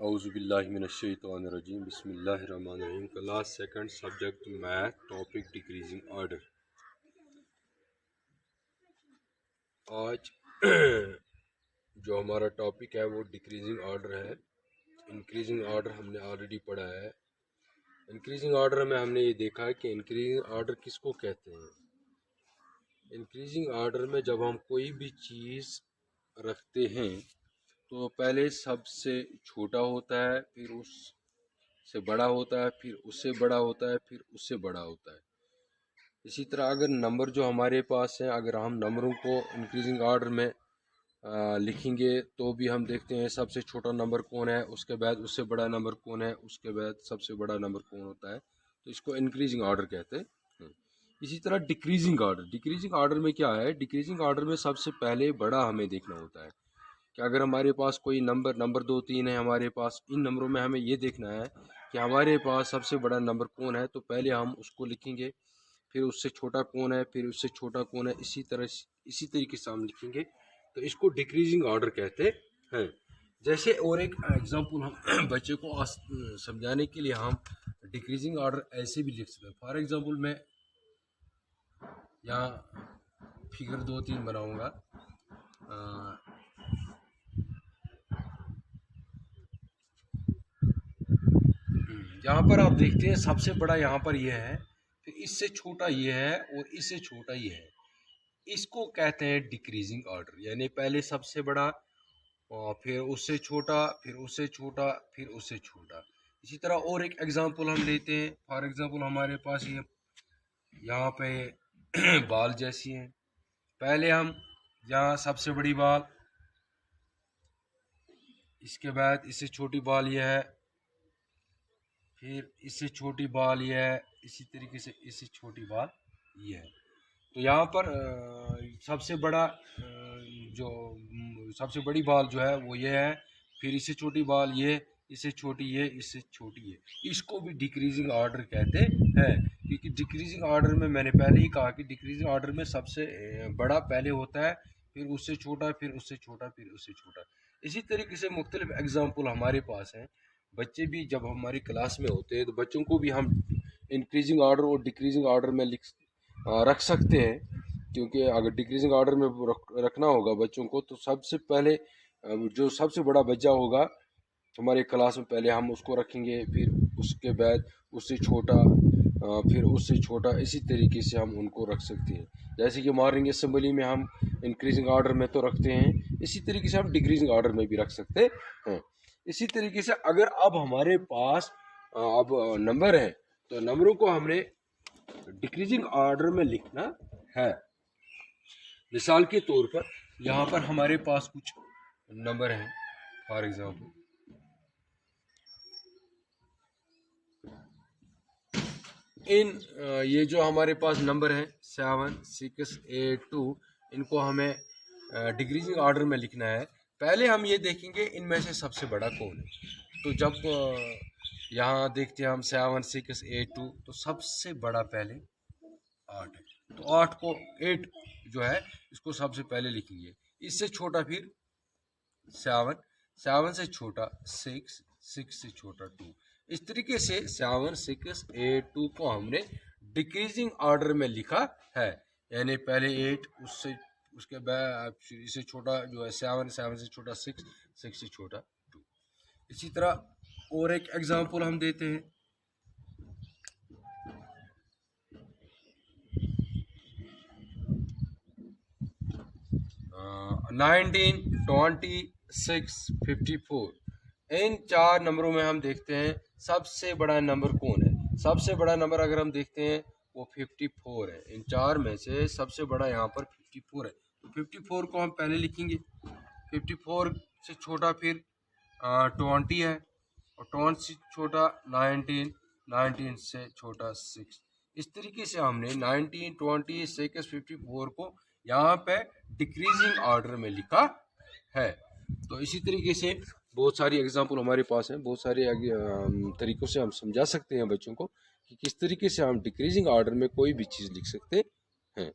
औज़ुबिल्लाहिमिनश्शैतानिर्रजीम बिस्मिल्लाहिर्रहमानिर्रहीम। Class second, subject math, topic decreasing order. आज जो हमारा टॉपिक है वो डिक्रीजिंग ऑर्डर है। इंक्रीजिंग ऑर्डर हमने ऑलरेडी पढ़ा है। इंक्रीजिंग ऑर्डर में हमने ये देखा है कि इंक्रीजिंग ऑर्डर किसको कहते हैं। इंक्रीजिंग ऑर्डर में जब हम कोई भी चीज़ रखते हैं तो पहले सबसे छोटा होता है, फिर उससे बड़ा होता है, फिर उससे बड़ा होता है, फिर उससे बड़ा होता है। इसी तरह अगर नंबर जो हमारे पास हैं, अगर हम नंबरों को इंक्रीजिंग ऑर्डर में लिखेंगे तो भी हम देखते हैं सबसे छोटा नंबर कौन है, उसके बाद उससे बड़ा नंबर कौन है, उसके बाद सबसे बड़ा नंबर कौन होता है। तो इसको इंक्रीजिंग ऑर्डर कहते हैं। इसी तरह डिक्रीजिंग ऑर्डर, डिक्रीजिंग ऑर्डर में क्या है, डिक्रीजिंग ऑर्डर में सबसे पहले बड़ा हमें देखना होता है कि अगर हमारे पास कोई नंबर 2 3 है हमारे पास, इन नंबरों में हमें ये देखना है कि हमारे पास सबसे बड़ा नंबर कौन है। तो पहले हम उसको लिखेंगे, फिर उससे छोटा कौन है, फिर उससे छोटा कौन है, इसी तरीके से हम लिखेंगे। तो इसको डिक्रीजिंग ऑर्डर कहते हैं। जैसे और एक एग्जांपल हम बच्चे को समझाने के लिए हम डिक्रीजिंग ऑर्डर ऐसे भी लिख सकते हैं। फॉर एग्जांपल मैं यहाँ फिगर 2 3 बनाऊंगा। यहाँ पर आप देखते हैं सबसे बड़ा यहाँ पर यह है, फिर इससे छोटा ये है और इससे छोटा ये है। इसको कहते हैं डिक्रीजिंग ऑर्डर, यानी पहले सबसे बड़ा और फिर उससे छोटा, फिर उससे छोटा, फिर उससे छोटा। इसी तरह और एक एग्जांपल हम लेते हैं। फॉर एग्जांपल हमारे पास ये यहाँ पे बाल जैसी है। पहले हम यहाँ सबसे बड़ी बाल, इसके बाद इससे छोटी बाल ये है, फिर इससे छोटी बाल ये है, इसी तरीके से इससे छोटी बाल ये है। तो यहाँ पर सबसे बड़ा जो सबसे बड़ी बाल जो है वो ये है, फिर इससे छोटी बाल ये, इससे छोटी ये, इससे छोटी ये। इसको भी डिक्रीजिंग ऑर्डर कहते हैं, क्योंकि डिक्रीजिंग ऑर्डर में मैंने पहले ही कहा कि डिक्रीजिंग ऑर्डर में सबसे बड़ा पहले होता है, फिर उससे छोटा, फिर उससे छोटा, फिर उससे छोटा। इसी तरीके से मुख्तलिफ एग्जाम्पल हमारे पास हैं। बच्चे भी जब हमारी क्लास में होते हैं तो बच्चों को भी हम इंक्रीजिंग ऑर्डर और डिक्रीजिंग ऑर्डर में रख सकते हैं, क्योंकि अगर डिक्रीजिंग ऑर्डर में रखना होगा बच्चों को तो सबसे पहले जो सबसे बड़ा बच्चा होगा हमारे क्लास में पहले हम उसको रखेंगे, फिर उसके बाद उससे छोटा, फिर उससे छोटा। इसी तरीके से हम उनको रख सकते हैं। जैसे कि मॉर्निंग असेंबली में हम इंक्रीजिंग ऑर्डर में तो रखते हैं, इसी तरीके से हम डिक्रीजिंग ऑर्डर में भी रख सकते हैं। इसी तरीके से अगर अब हमारे पास अब नंबर है तो नंबरों को हमने डिक्रीजिंग ऑर्डर में लिखना है। मिसाल के तौर पर यहाँ पर हमारे पास कुछ नंबर हैं। फॉर एग्जांपल ये जो हमारे पास नंबर है 7 6 8 2, इनको हमें डिक्रीजिंग ऑर्डर में लिखना है। पहले हम ये देखेंगे इनमें से सबसे बड़ा कौन है। तो जब यहाँ देखते हैं हम 7 6 8 2, तो सबसे बड़ा पहले 8 है। तो 8 को 8 जो है इसको सबसे पहले लिखेंगे, इससे छोटा फिर 7, 7 से छोटा 6, 6 से छोटा 2। इस तरीके से 7 6 8 2 को हमने डिक्रीजिंग ऑर्डर में लिखा है, यानी पहले 8, उसके बाद इससे छोटा जो है 7, 7 से छोटा 6, 6 से छोटा 2। इसी तरह और एक एग्जांपल हम देते हैं। 19 26 54, इन 4 नंबरों में हम देखते हैं सबसे बड़ा नंबर कौन है। सबसे बड़ा नंबर अगर हम देखते हैं वो 54 है। इन 4 में से सबसे बड़ा यहाँ पर 54 है। तो 54 को हम पहले लिखेंगे, 54 से छोटा फिर 20 है, और 20 से छोटा 19, 19 से छोटा 6। इस तरीके से हमने 19 20 6 54 को यहाँ पे डिक्रीजिंग ऑर्डर में लिखा है। तो इसी तरीके से बहुत सारी एग्जांपल हमारे पास हैं, बहुत सारे तरीक़ों से हम समझा सकते हैं बच्चों को कि किस तरीके से हम डिक्रीजिंग ऑर्डर में कोई भी चीज़ लिख सकते हैं।